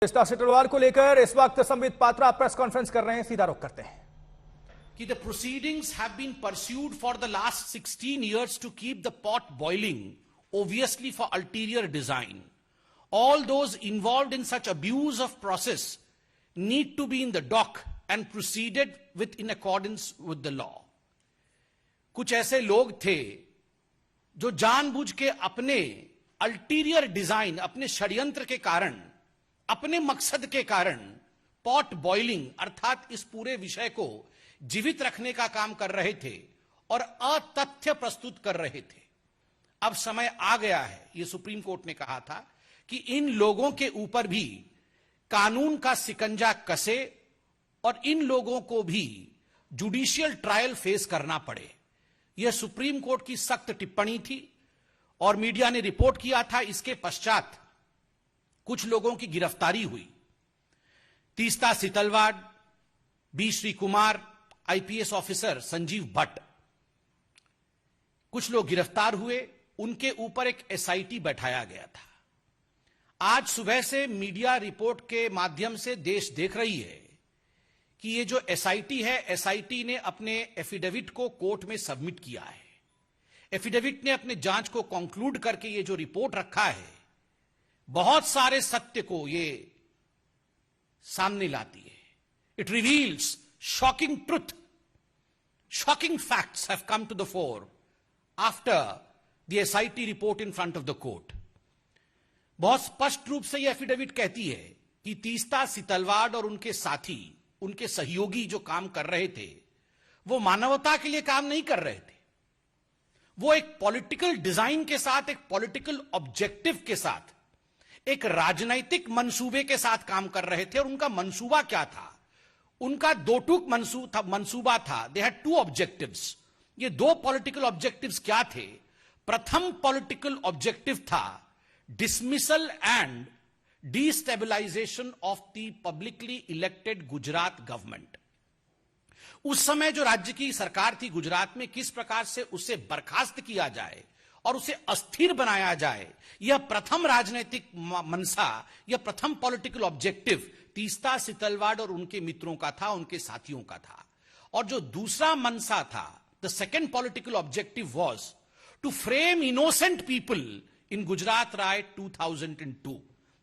तीस्ता सितलवाड़ को लेकर इस वक्त संबित पात्रा प्रेस कॉन्फ्रेंस कर रहे हैं, सीधा रुख करते हैं कि the proceedings have been pursued for the last 16 years to keep the pot boiling, obviously for ulterior design. All those involved in such abuse of process need to be in the dock and proceeded with in accordance with the law. कुछ ऐसे लोग थे जो जानबूझ के अपने ulterior design, अपने षड्यंत्र के कारण, अपने मकसद के कारण पॉट बॉइलिंग अर्थात इस पूरे विषय को जीवित रखने का काम कर रहे थे और अतथ्य प्रस्तुत कर रहे थे। अब समय आ गया है, यह सुप्रीम कोर्ट ने कहा था कि इन लोगों के ऊपर भी कानून का सिकंजा कसे और इन लोगों को भी जुडिशियल ट्रायल फेस करना पड़े। यह सुप्रीम कोर्ट की सख्त टिप्पणी थी और मीडिया ने रिपोर्ट किया था। इसके पश्चात कुछ लोगों की गिरफ्तारी हुई। Teesta Setalvad, B Shri Kumar, IPS officer Sanjiv Bhatt, कुछ लोग गिरफ्तार हुए। उनके ऊपर एक एसआईटी बैठाया गया था। आज सुबह से मीडिया रिपोर्ट के माध्यम से देश देख रही है कि ये जो एसआईटी है, एसआईटी ने अपने एफिडेविट को कोर्ट में सबमिट किया है। एफिडेविट ने अपने जांच को कंक्लूड करके ये जो रिपोर्ट रखा है, बहुत सारे सत्य को ये सामने लाती है। It reveals shocking truth, shocking facts have come to the fore after the SIT report in front of the court. बहुत स्पष्ट रूप से यह एफिडेविट कहती है कि तीस्ता सितलवाड़ और उनके साथी, उनके सहयोगी जो काम कर रहे थे, वो मानवता के लिए काम नहीं कर रहे थे। वो एक पॉलिटिकल डिजाइन के साथ, एक पॉलिटिकल ऑब्जेक्टिव के साथ, एक राजनैतिक मंसूबे के साथ काम कर रहे थे। और उनका मंसूबा क्या था? उनका दो टूक मंसूबा था। They had to objectives. ये दो पॉलिटिकल ऑब्जेक्टिव्स क्या थे? प्रथम पॉलिटिकल ऑब्जेक्टिव था dismissal and destabilisation of the publicly elected Gujarat government. उस समय जो राज्य की सरकार थी गुजरात में, किस प्रकार से उसे बर्खास्त किया जाए और उसे अस्थिर बनाया जाए, यह प्रथम राजनीतिक मनसा, यह प्रथम पॉलिटिकल ऑब्जेक्टिव तीस्ता सितलवाड़ और उनके मित्रों का था, उनके साथियों का था। और जो दूसरा मनसा था, the second political objective was to frame innocent people in Gujarat riot 2002,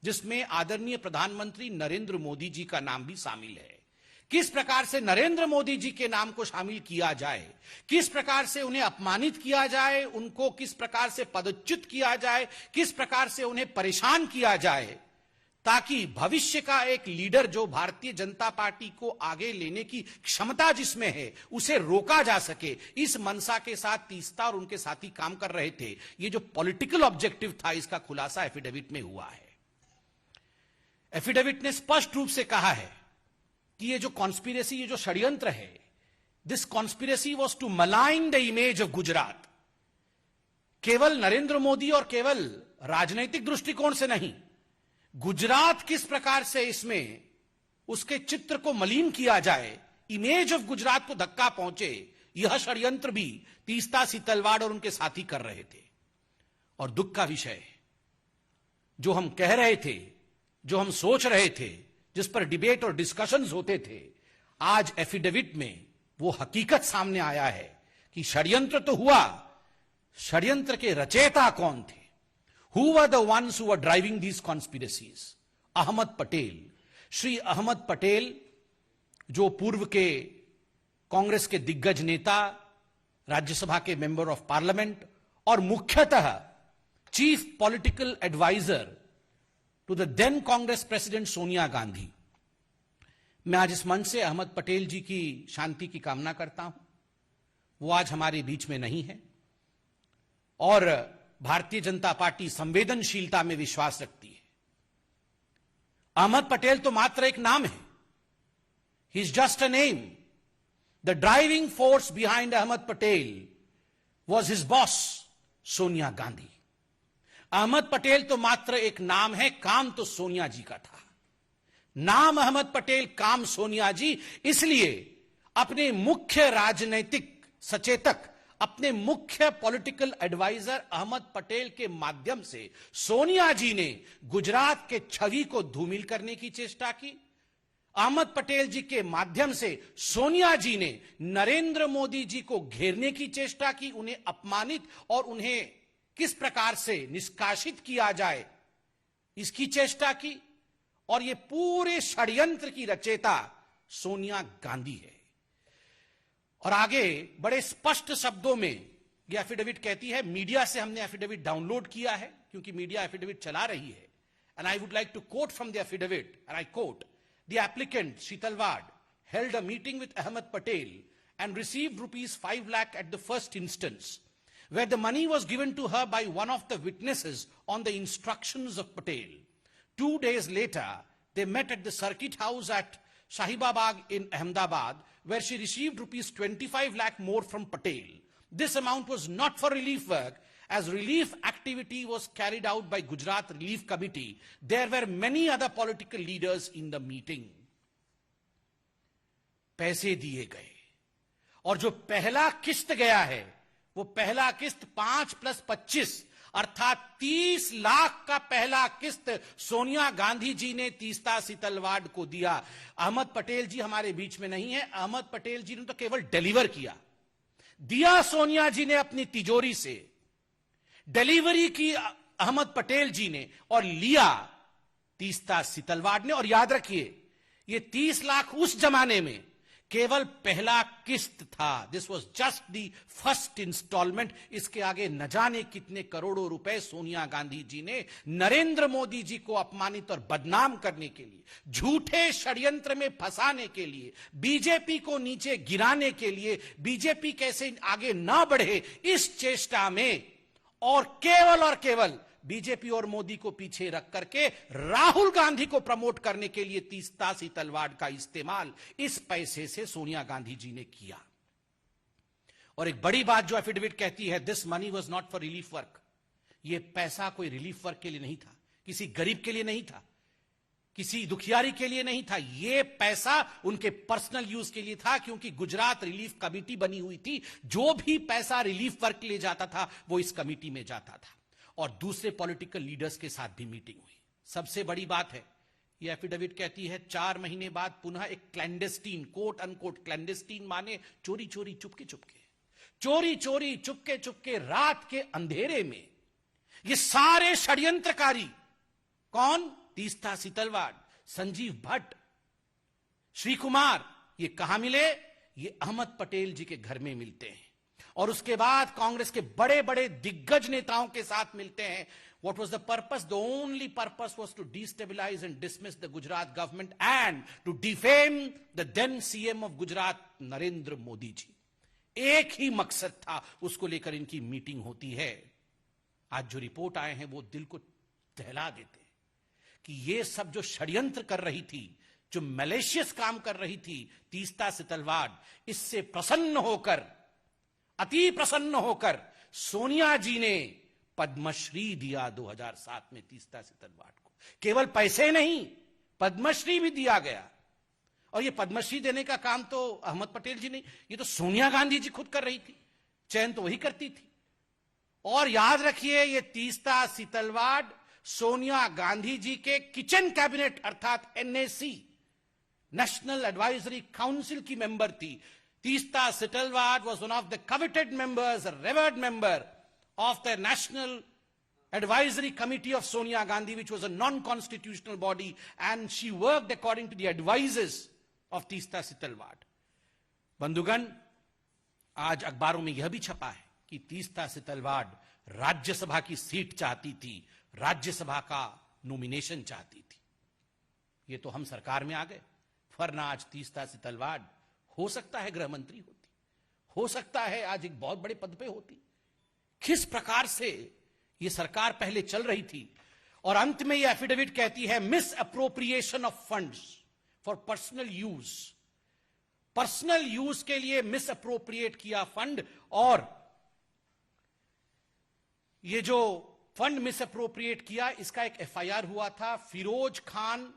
जिसमें आदरणीय प्रधानमंत्री नरेंद्र मोदी जी का नाम भी शामिल है। किस प्रकार से नरेंद्र मोदी जी के नाम को शामिल किया जाए, किस प्रकार से उन्हें अपमानित किया जाए, उनको किस प्रकार से पदच्युत किया जाए, किस प्रकार से उन्हें परेशान किया जाए, ताकि भविष्य का एक लीडर जो भारतीय जनता पार्टी को आगे लेने की क्षमता जिसमें है, उसे रोका जा सके। इस मनसा के साथ तीस्ता और उनके साथी काम कर रहे थे। ये जो पॉलिटिकल ऑब्जेक्टिव था, इसका खुलासा एफिडेविट में हुआ है। एफिडेविट ने स्पष्ट रूप से कहा है कि ये जो कॉन्स्पिरेसी, ये जो षड्यंत्र है, this conspiracy was to malign the image of Gujarat. केवल नरेंद्र मोदी और केवल राजनैतिक दृष्टिकोण से नहीं, गुजरात किस प्रकार से इसमें उसके चित्र को मलिन किया जाए, इमेज ऑफ गुजरात को धक्का पहुंचे, यह षड्यंत्र भी तीस्ता सितलवाड़ और उनके साथी कर रहे थे। और दुख का विषय है, जो हम कह रहे थे, जो हम सोच रहे थे, जिस पर डिबेट और डिस्कशंस होते थे, आज एफिडेविट में वो हकीकत सामने आया है कि षड्यंत्र तो हुआ, षड्यंत्र के रचयिता कौन थे? Who were the ones who were driving these conspiracies? Ahmad Patel, Shri Ahmad Patel, जो पूर्व के कांग्रेस के दिग्गज नेता, राज्यसभा के मेंबर ऑफ पार्लियामेंट और मुख्यतः chief political adviser to the then Congress president Sonia Gandhi. मैं आज इस मंच से अहमद पटेल जी की शांति की कामना करता हूं। वो आज हमारे बीच में नहीं है और भारतीय जनता पार्टी संवेदनशीलता में विश्वास रखती है। अहमद पटेल तो मात्र एक नाम है। He is just a name. The driving force behind Ahmed Patel was his boss Sonia Gandhi. Ahmed Patel तो मात्र एक नाम है, काम तो सोनिया जी का था। नाम अहमद पटेल, काम सोनिया जी, इसलिए अपने मुख्य राजनीतिक सचेतक अपने मुख्य पॉलिटिकल एडवाइजर अहमद पटेल के माध्यम से सोनिया जी ने गुजरात के छवि को धूमिल करने की चेष्टा की। अहमद पटेल जी के माध्यम से सोनिया जी ने नरेंद्र मोदी जी को घेरने की चेष्टा की, उन्हें अपमानित और उन्हें किस प्रकार से निष्कासित किया जाए इसकी चेष्टा की। और यह पूरे षड्यंत्र की रचयिता सोनिया गांधी है। और आगे बड़े स्पष्ट शब्दों में यह एफिडेविट कहती है, मीडिया से हमने एफिडेविट डाउनलोड किया है क्योंकि मीडिया एफिडेविट चला रही है। And I would like to quote from the affidavit, and I quote, The applicant, Sheetal Ward, held a meeting with Ahmed Patel and received ₹5 lakh at the first instance, where the money was given to her by one of the witnesses on the instructions of Patel. 2 days later, they met at the circuit house at Shahibabad in Ahmedabad, where she received ₹25 lakh more from Patel. This amount was not for relief work, as relief activity was carried out by Gujarat Relief Committee. There were many other political leaders in the meeting. पैसे दिए गए और जो पहला किस्त गया है वो पहला किस्त 5 + 25 अर्थात 30 लाख का पहला किस्त सोनिया गांधी जी ने तीस्ता सीतलवाड़ को दिया। अहमद पटेल जी हमारे बीच में नहीं है, अहमद पटेल जी ने तो केवल डिलीवर किया, दिया सोनिया जी ने अपनी तिजोरी से, डिलीवरी की अहमद पटेल जी ने और लिया तीस्ता सीतलवाड़ ने। और याद रखिए ये 30 लाख उस जमाने में केवल पहला किस्त था। This was just the first installment. इसके आगे न जाने कितने करोड़ों रुपए सोनिया गांधी जी ने नरेंद्र मोदी जी को अपमानित और बदनाम करने के लिए, झूठे षड्यंत्र में फंसाने के लिए, बीजेपी को नीचे गिराने के लिए, बीजेपी कैसे आगे ना बढ़े इस चेष्टा में, और केवल बीजेपी और मोदी को पीछे रख करके राहुल गांधी को प्रमोट करने के लिए तीस्ता सीतलवाड़ का इस्तेमाल इस पैसे से सोनिया गांधी जी ने किया। और एक बड़ी बात जो एफिडेविट कहती है, this money was not for relief work. यह पैसा कोई रिलीफ वर्क के लिए नहीं था, किसी गरीब के लिए नहीं था, किसी दुखियारी के लिए नहीं था। यह पैसा उनके पर्सनल यूज के लिए था, क्योंकि गुजरात रिलीफ कमेटी बनी हुई थी। जो भी पैसा रिलीफ वर्क के लिए जाता था वो इस कमेटी में जाता था। और दूसरे पॉलिटिकल लीडर्स के साथ भी मीटिंग हुई। सबसे बड़ी बात है, यह एफिडेविट कहती है 4 महीने बाद पुनः एक क्लैंडेस्टीन, कोट अनकोट क्लैंडेस्टीन माने चोरी चोरी चुपके चुपके, चोरी चोरी चुपके चुपके रात के अंधेरे में ये सारे षड्यंत्रकारी, कौन? तीस्ता सीतलवाड़, संजीव भट्ट, श्री कुमार, ये कहां मिले? ये अहमद पटेल जी के घर में मिलते हैं और उसके बाद कांग्रेस के बड़े बड़े दिग्गज नेताओं के साथ मिलते हैं। What was the purpose? The only purpose was to destabilize and dismiss the Gujarat government and to defame the then CM of Gujarat, Narendra Modi ji. एक ही मकसद था, उसको लेकर इनकी मीटिंग होती है। आज जो रिपोर्ट आए हैं वो दिल को दहला देते हैं कि ये सब जो षड्यंत्र कर रही थी, जो मैलिशियस काम कर रही थी तीस्ता सीतलवाड़, इससे प्रसन्न होकर, अति प्रसन्न होकर सोनिया जी ने पद्मश्री दिया 2007 में तीस्ता सीतलवाड़ को। केवल पैसे नहीं, पद्मश्री भी दिया गया। और ये पद्मश्री देने का काम तो अहमद पटेल जी नहीं, ये तो सोनिया गांधी जी खुद कर रही थी, चयन तो वही करती थी। और याद रखिए ये तीस्ता सीतलवाड़ सोनिया गांधी जी के किचन कैबिनेट अर्थात एनएसी, नेशनल एडवाइजरी काउंसिल की मेंबर थी। Teesta Setalvad was one of the coveted members, a revered member of the National Advisory Committee of Sonia Gandhi, which was a non-constitutional body, and she worked according to the advices of Teesta Setalvad. बंधुगण, आज अखबारों में यह भी छपा है कि तीस्ता सीतलवाड़ राज्यसभा की सीट चाहती थी, राज्यसभा का नॉमिनेशन चाहती थी। ये तो हम सरकार में आ गए, वरना आज तीस्ता सीतलवाड़ हो सकता है गृह मंत्री होती, हो सकता है आज एक बहुत बड़े पद पे होती। किस प्रकार से ये सरकार पहले चल रही थी। और अंत में ये एफिडेविट कहती है, miss appropriation of funds for personal use, personal use के लिए मिस अप्रोप्रिएट किया फंड। और ये जो फंड मिस अप्रोप्रिएट किया, इसका एक एफआईआर हुआ था, फिरोज खान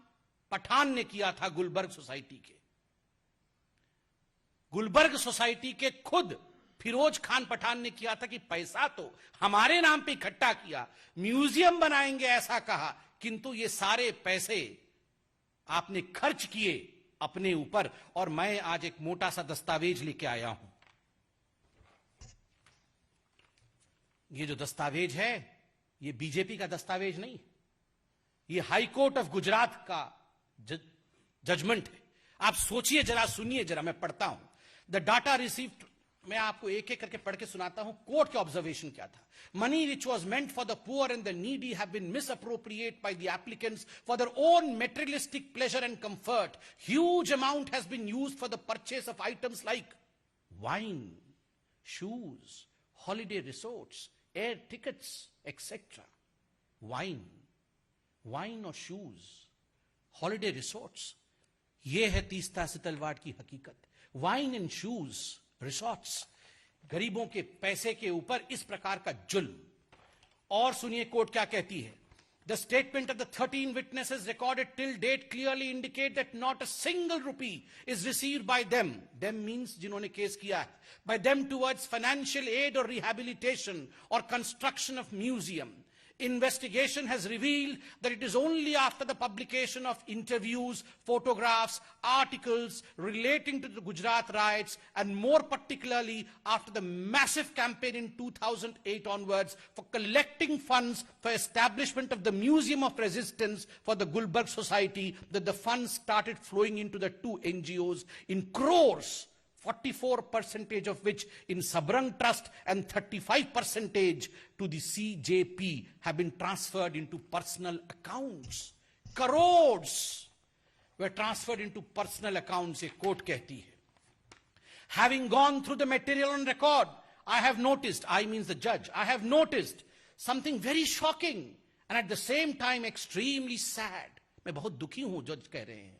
पठान ने किया था गुलबर्ग सोसाइटी के। गुलबर्ग सोसाइटी के खुद फिरोज खान पठान ने किया था कि पैसा तो हमारे नाम पे इकट्ठा किया, म्यूजियम बनाएंगे ऐसा कहा, किंतु ये सारे पैसे आपने खर्च किए अपने ऊपर। और मैं आज एक मोटा सा दस्तावेज लेके आया हूं। ये जो दस्तावेज है ये बीजेपी का दस्तावेज नहीं, ये हाई कोर्ट ऑफ गुजरात का जजमेंट है। आप सोचिए जरा, सुनिए जरा, मैं पढ़ता हूं। द डाटा रिसीव्ड, मैं आपको एक एक करके पढ़ के सुनाता हूं कोर्ट के ऑब्जर्वेशन क्या था। Money which was meant for the poor and the needy have been misappropriated by the applicants for their own materialistic pleasure and comfort. Huge amount has been used for the purchase of items like wine, shoes, holiday resorts, air tickets etcetera. Wine और shoes, holiday resorts, ये है तीस्ता सितलवाड़ की हकीकत। Wine and shoes, resorts, गरीबों के पैसे के ऊपर इस प्रकार का जुल्म। और सुनिए कोर्ट क्या कहती है। The statement of the 13 witnesses recorded till date clearly indicate that not a single rupee is received by them, them means जिन्होंने केस किया है, by them towards financial aid और रिहैबिलिटेशन और construction of museum. Investigation has revealed that it is only after the publication of interviews, photographs, articles relating to the Gujarat riots, and more particularly after the massive campaign in 2008 onwards for collecting funds for establishment of the Museum of Resistance for the Gulbarg Society, that the funds started flowing into the two NGOs in crores. 44% of which in Sabrang Trust and 35% to the CJP have been transferred into personal accounts. Crores were transferred into personal accounts, a court कहती है. Having gone through the material on record, I have noticed, I means the judge, I have noticed something very shocking and at the same time extremely sad. मैं बहुत दुखी हूं जज कह रहे हैं.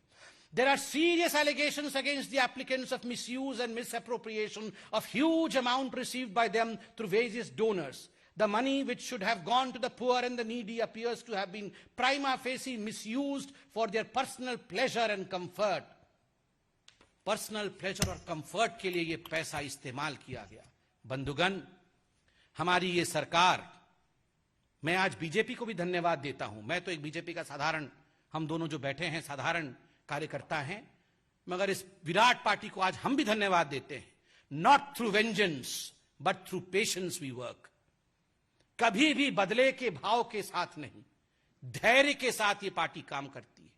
There are serious allegations against the applicants of misuse and misappropriation of huge amount received by them through various donors. The money which should have gone to the poor and the needy appears to have been prima facie misused for their personal pleasure and comfort. Personal pleasure और comfort के लिए ये पैसा इस्तेमाल किया गया. बंधुगण, हमारी ये सरकार, मैं आज बीजेपी को भी धन्यवाद देता हूं. मैं तो एक बीजेपी का साधारण, हम दोनों जो बैठे हैं साधारण कार्यकर्ता हैं, मगर इस विराट पार्टी को आज हम भी धन्यवाद देते हैं. Not through vengeance but through patience we work. कभी भी बदले के भाव के साथ नहीं, धैर्य के साथ ये पार्टी काम करती है.